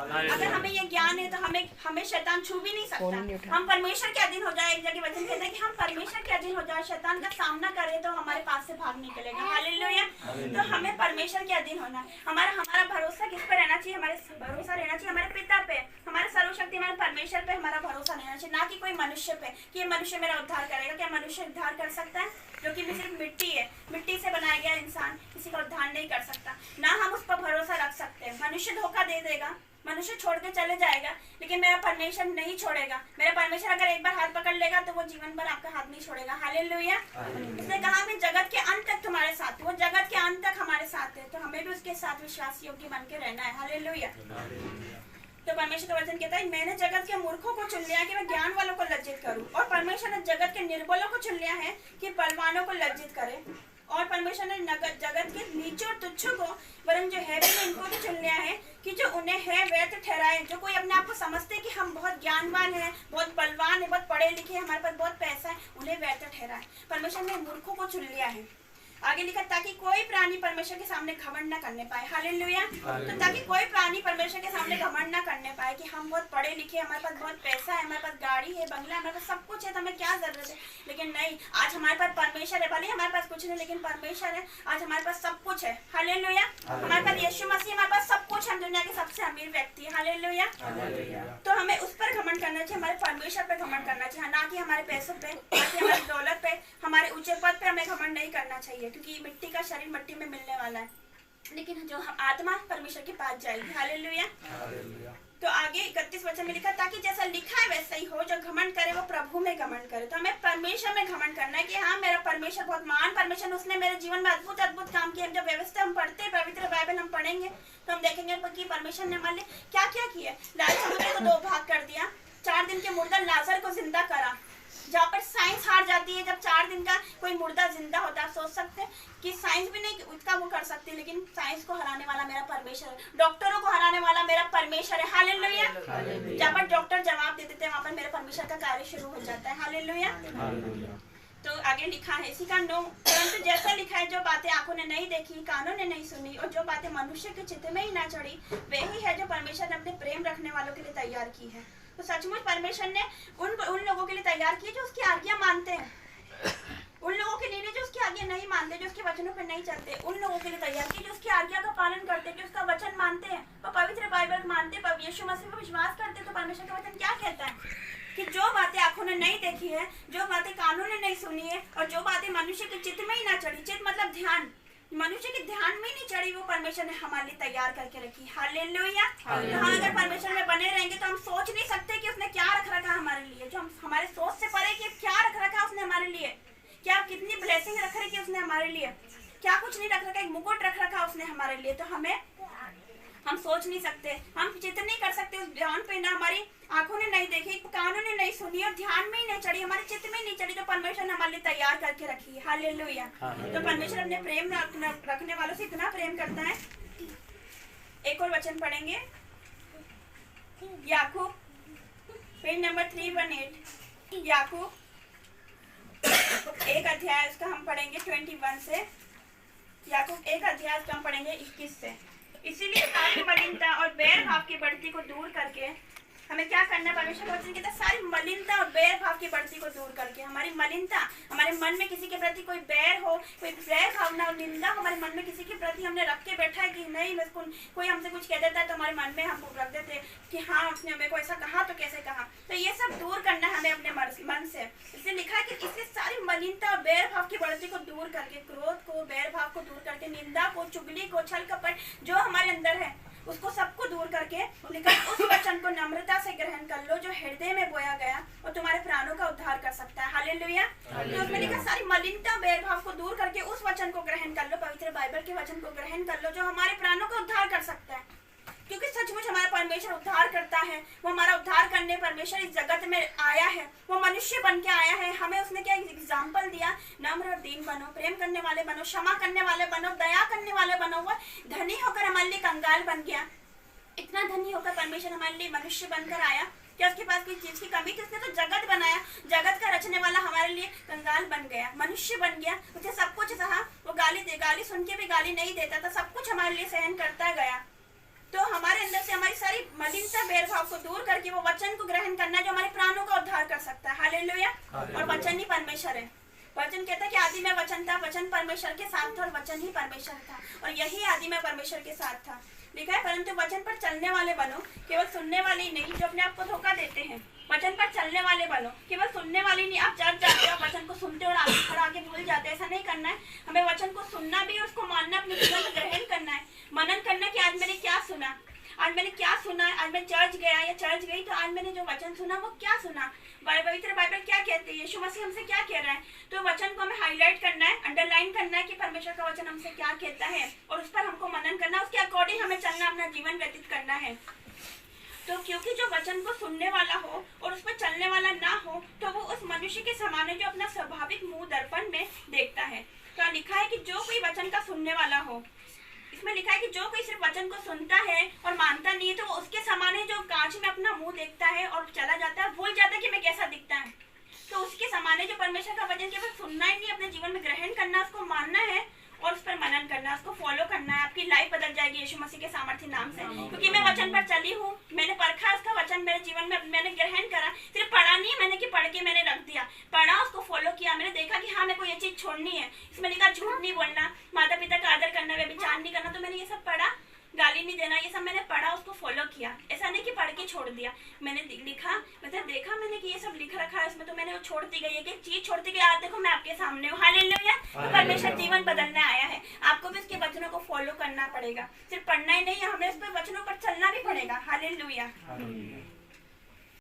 अगर हमें ये ज्ञान है तो हमें शैतान छू भी नहीं सकता। हम परमेश्वर के अधीन हो जाए। एक जगह वचन कहता है कि हम परमेश्वर के अधीन हो जाए, शैतान का सामना करें तो हमारे पास से भाग निकलेगा। हालेलुया। तो हमें परमेश्वर के अधीन होना है। हमारा भरोसा किस पे रहना चाहिए? हमारे भरोसा रहना चाहिए हमारे पिता पे, हमारे सर्वशक्ति हमारे परमेश्वर पे हमारा भरोसा रहना चाहिए, ना कि कोई मनुष्य पे कि ये मनुष्य मेरा उद्धार करेगा। क्या मनुष्य उद्धार कर सकता है? जो कि सिर्फ मिट्टी है, मिट्टी से बनाया गया इंसान किसी का उद्धार नहीं कर सकता। ना हम उस पर भरोसा रख सकते हैं। मनुष्य धोखा दे देगा, मनुष्य छोड़ के चले जाएगा, लेकिन मेरा परमेश्वर नहीं छोड़ेगा। मेरा परमेश्वर अगर एक बार हाथ पकड़ लेगा तो वो जीवन भर आपका हाथ नहीं छोड़ेगा। हालेलुया। उसने कहा मैं जगत के अंत तक तुम्हारे साथ, वो जगत के अंत तक हमारे साथ है, तो हमें भी उसके साथ विश्वास योग्य बन के रहना है। हालेलुया। तो परमेश्वर का वचन कहता है मैंने जगत के मूर्खों को चुन लिया कि मैं ज्ञान वालों को लज्जित करूं, और परमेश्वर ने जगत के निर्बलों को चुन लिया है कि बलवानों को लज्जित करे, और परमेश्वर ने जगत के नीचों और तुच्छों को वरन जो है भी इनको भी चुन लिया है कि जो उन्हें है व्यर्थ ठहराए। जो कोई अपने आप को समझते हैं कि हम बहुत ज्ञानवान हैं, बहुत बलवान है, बहुत पढ़े लिखे, हमारे पास बहुत पैसा है, उन्हें व्यर्थ ठहराए। परमेश्वर ने मूर्खों को चुन लिया है। आगे लिखा ताकि कोई प्राणी परमेश्वर के सामने घमंड न करने पाए। हालेलुया। तो ताकि कोई प्राणी परमेश्वर के सामने घमंड न करने पाए कि हम बहुत पढ़े लिखे, हमारे पास बहुत पैसा है, हमारे पास गाड़ी है, बंगला, हमारे पास सब कुछ है, तो हमें क्या जरूरत है। लेकिन नहीं, आज हमारे पास परमेश्वर है। भले हमारे पास कुछ नहीं, लेकिन परमेश्वर है। आज हमारे पास सब कुछ है। हालेलुया। हमारे पास यीशु मसीह, हमारे पास सब कुछ, हम दुनिया के सबसे अमीर व्यक्ति है। हालेलुया। तो हमें उस पर घमंड करना चाहिए, हमारे परमेश्वर पे घमंड करना चाहिए, ना कि हमारे पैसों पे, ना कि हमारी दौलत पे, हमारे ऊंचे पद पे हमें घमंड नहीं करना चाहिए, क्योंकि मिट्टी का शरीर मिट्टी में मिलने वाला है, लेकिन जो हम आत्मा परमेश्वर के पास जाएगी। हालेलुया। तो आगे 31 वचन में लिखा ताकि जैसा लिखा है वैसा ही हो, जो घमंड करे वो प्रभु में घमंड करे। तो हमें परमेश्वर में घमंड करना है कि हाँ मेरा परमेश्वर बहुत महान परमेश्वर, उसने मेरे जीवन में अद्भुत अद्भुत काम किए। जब व्यवस्था हम पढ़ते हैं, पवित्र बाइबल हम पढ़ेंगे तो हम देखेंगे कि परमेश्वर ने हमारे लिए क्या क्या किया। लाल समुद्र को 2 भाग कर दिया, 4 दिन के मुर्दा लाजर को जिंदा करा, जहाँ पर साइंस हार जाती है। जब 4 दिन का कोई मुर्दा जिंदा होता है, आप सोच सकते हैं कि साइंस भी नहीं उसका वो कर सकती, लेकिन साइंस को हराने वाला मेरा परमेश्वर है, डॉक्टरों को हराने वाला मेरा परमेश्वर है। हालेलुया। जहाँ पर डॉक्टर जवाब देते थे, वहाँ पर मेरे परमेश्वर का कार्य शुरू हो जाता है। हालेलुया। तो आगे लिखा है इसी का 9, परंतु जैसा लिखा है जो बातें आंखों ने नहीं देखी, कानों ने नहीं सुनी, और जो बातें मनुष्य के चित्त में ही ना चढ़ी, वही है जो परमेश्वर ने अपने प्रेम रखने वालों के लिए तैयार की है। तो सचमुच परमेश्वर ने उन लोगों के लिए तैयार की जो उसकी आज्ञा मानते हैं, उन लोगों के लिए जो उसकी आज्ञा नहीं मानते, जो उसके वचनों पर नहीं चलते, उन लोगों के लिए तैयार की जो उसकी आज्ञा का पालन करते, जो उसका वचन मानते हैं, और पवित्र बाइबल मानते, यीशु मसीह पर विश्वास करते। तो परमेश्वर का वचन क्या कहता है कि जो बातें आंखों ने नहीं देखी है, जो बातें कानों ने नहीं सुनी है, और जो बातें मनुष्य के चित्त में ही ना चढ़ी, चित्त मतलब ध्यान, मनुष्य के ध्यान में नहीं चढ़ी, वो परमेश्वर ने हमारे लिए तैयार करके रखी। हालेलुया। तो हम अगर परमेश्वर में बने रहेंगे तो हम सोच नहीं सकते कि उसने क्या रख रखा हमारे लिए, जो हम हमारे सोच से परे कि क्या रख रखा उसने हमारे लिए, क्या कितनी ब्लेसिंग रख रखी उसने हमारे लिए, क्या कुछ नहीं रख रखा, एक मुकुट रख रखा उसने हमारे लिए। तो हम सोच नहीं सकते, हम चित्त नहीं कर सकते उस ध्यान पे, ना हमारी आंखों ने नहीं देखी, कानों ने नहीं सुनी, और ध्यान में ही नहीं चढ़ी, हमारे चित्त में ही नहीं चढ़ी, जो परमेश्वर ने हमारे लिए तैयार करके रखी है। हालेलुया। तो परमेश्वर अपने प्रेम रखने वालों से इतना प्रेम करता है। एक और वचन पढ़ेंगे, याकूब पेज नंबर 318, याकूब 1 अध्याय उसका हम पढ़ेंगे 21 से, याकूब 1 अध्याय उसका हम पढ़ेंगे 21 से। इसीलिए सारी मलिनता और बैर भाव की बढ़ती को दूर करके हमें क्या करना है, परमेश्वर का वचन कहता है सारी मलिनता और बैर भाव की बढ़ती को दूर करके, हमारी मलिनता, हमारे मन में किसी के प्रति कोई बैर हो, कोई बैर भावना और निंदा हमारे मन में किसी के प्रति हमने रख के बैठा है कि नहीं, बस कोई हमसे कुछ कह देता है तो हमारे मन में हम रख देते कि हाँ उसने मेरे को ऐसा कहा तो कैसे कहा। तो ये सब दूर करना है हमें अपने मन से। इसलिए लिखा है कि इससे सारी मलिनता और बैर भाव की बढ़ती को दूर करके, क्रोध को, बैर भाव को दूर करके, निंदा को, चुगली को, छल कपट जो हमारे अंदर है उसको सबको दूर करके, लेकिन उस वचन को नम्रता से ग्रहण कर लो जो हृदय में बोया गया और तुम्हारे प्राणों का उद्धार कर सकता है। हालेलुया। तो उसमें लिखा सारी मलिनता बैरभाव को दूर करके उस वचन को ग्रहण कर लो, पवित्र बाइबल के वचन को ग्रहण कर लो जो हमारे प्राणों का उद्धार कर सकता है। क्योंकि सचमुच हमारा परमेश्वर उद्धार करता है, वो हमारा उद्धार करने परमेश्वर इस जगत में आया है, वो मनुष्य बन के आया है। हमें उसने क्या एग्जाम्पल दिया, नम्र और दीन बनो, प्रेम करने वाले बनो, क्षमा करने वाले बनो, दया करने वाले बनो। वो धनी होकर हमारे लिए कंगाल बन गया। इतना धनी होकर परमेश्वर हमारे लिए मनुष्य बनकर आया, क्या उसके पास कोई चीज की कमी थी? उसने तो जगत बनाया, जगत का रचने वाला हमारे लिए कंगाल बन गया, मनुष्य बन गया। उसने सब कुछ सहा, वो गाली सुन के भी गाली नहीं देता था, सब कुछ हमारे लिए सहन करता गया। तो हमारे अंदर से हमारी सारी मलिनता भेदभाव को दूर करके वो वचन को ग्रहण करना जो हमारे प्राणों का उद्धार कर सकता है। हालेलुया। और वचन ही परमेश्वर है। वचन कहता है कि आदि में वचन था, वचन परमेश्वर के साथ था और वचन ही परमेश्वर था, और यही आदि में परमेश्वर के साथ था। लिखा है परंतु वचन पर चलने वाले बनो, केवल सुनने वाले ही नहीं जो अपने आप को धोखा देते हैं। वचन पर चलने वाले बनो, केवल सुनने वाले नहीं। आप चर्च जाते हो, वचन को सुनते हो और आगे भूल जाते, ऐसा नहीं करना है। हमें वचन को सुनना भी, उसको मानना, अपने जीवन में ग्रहण करना है, मनन करना कि आज मैंने क्या सुना, आज मैंने क्या सुना, आज मैं चर्च गया या चर्च गई तो आज मैंने जो वचन सुना वो क्या सुना, पवित्र बाइबल क्या कहती है, यीशु मसीह हमसे क्या कह रहा है। तो वचन को हमें हाईलाइट करना है, अंडरलाइन करना है कि परमेश्वर का वचन हमसे क्या कहता है, और उस पर हमको मनन करना, उसके अकॉर्डिंग हमें चलना, अपना जीवन व्यतीत करना है। तो क्योंकि जो वचन को सुनने वाला हो और उस पर चलने वाला ना हो तो वो उस मनुष्य के समान है जो अपना स्वाभाविक मुंह दर्पण में देखता है। तो लिखा है कि जो कोई वचन का सुनने वाला हो, इसमें लिखा है कि जो कोई सिर्फ वचन को सुनता है और मानता नहीं है तो वो उसके समान है जो कांच में अपना मुंह देखता है और चला जाता है, भूल जाता है कि मैं कैसा दिखता है। तो उसके समान है जो परमेश्वर का वचन केवल सुनना ही नहीं, अपने जीवन में ग्रहण करना, उसको मानना है और उस पर मनन करना, उसको फॉलो करना है। आपकी लाइफ बदल जाएगी यीशु मसीह के सामर्थ्य नाम से, क्योंकि मैं वचन पर चली हूँ, मैंने परखा उसका वचन मेरे जीवन में, मैंने ग्रहण करा, सिर्फ पढ़ा नहीं मैंने कि पढ़ के मैंने रख दिया, पढ़ा, उसको फॉलो किया, मैंने देखा कि हाँ मेरे को ये चीज छोड़नी है। इसमें लिखा झूठ नहीं बोलना, माता पिता का आदर करना, व्यभिचार नहीं करना, तो मैंने ये सब पढ़ा, गाली नहीं देना, ये सब मैंने पढ़ा, उसको फॉलो किया। ऐसा नहीं कि पढ़ के छोड़ दिया, मैंने लिखा, मतलब देखा मैंने कि ये सब लिख रखा है इसमें, तो मैंने वो छोड़ती गई, एक एक चीज छोड़ती गई। आज देखो मैं आपके सामने हूँ। हालेलुया। तो परमेश्वर जीवन बदलने आया है, आपको भी उसके वचनों को फॉलो करना पड़ेगा, सिर्फ पढ़ना ही नहीं, हमें उस पर वचनों पर चलना भी पड़ेगा। हालेलुया।